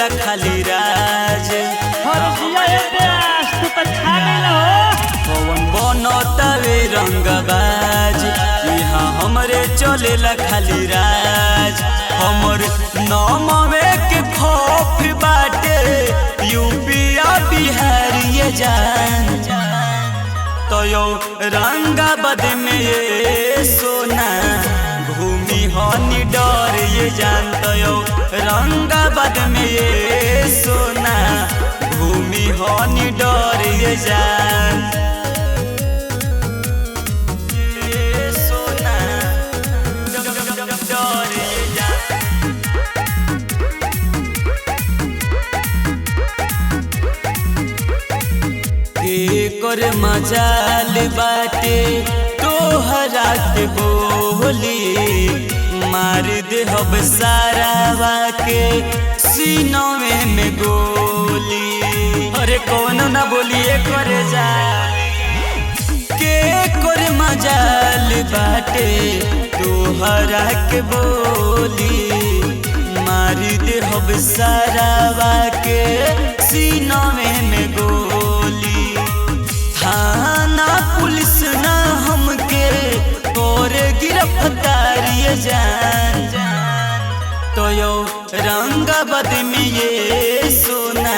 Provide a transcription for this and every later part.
चलेला खाली राज। पवन बनतावे रंगबाज, यहाँ हमरे चलेला खाली राज। हमर नामवे के खौफ बाटे यूपिया बिहार ये जान। तो यो रंगाबाद में ये सोना भूमि हनी डर ये जान। तो यो रंगाबाद में ये सोना भूमि हनी डर ये जान। ये सोना डर ये जान। एकर मजाल बाटे तोहरा के बोली, मार दे हब सारावा के सीनवे में गोली। अरे कौन ना बोलिए करे जा के कर मजाल बाटे तोहरा के बोली, मार दे हब सारावा के सीनवे में गोली। थाना पुलिस ना हमके तोरे गिरफ्तार ये जान। तो यो रंगाबाद में ये सोना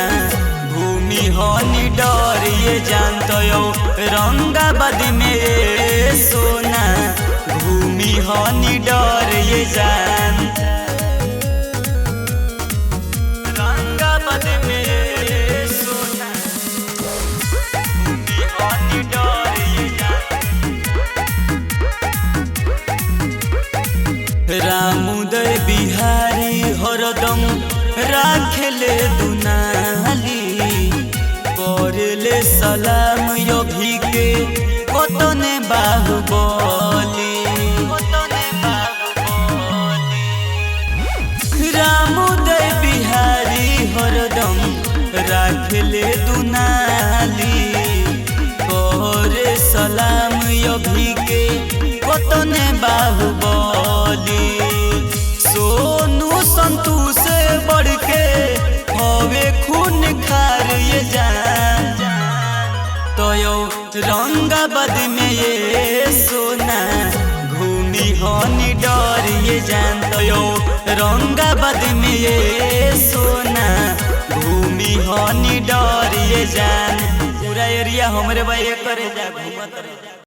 भूमि हनी डर ये जान। तो यो रंगाबाद में ये सोना भूमि हनी डर ये जान। रंगाबाद में ये सोना भूमि हनी डर ये जान। रामुदय बिहारी हरदम राखेले दुनाली, करले सलाम अभी के कतने बाहुबली। रामुदय बिहारी हरदम राखेले दुनाली, करे सलाम अभी के कतने बाहुबली। सोनू संतू से बढ़ के हवे खून खार ये जान। तो यो रंगाबाद में ये सोना भूमि हनी डर ये जान। तो यो रंगाबाद में ये सोना भूमि हनी डर ये जान। पूरा एरिया हमरे भाई करे जा घूमत रहे।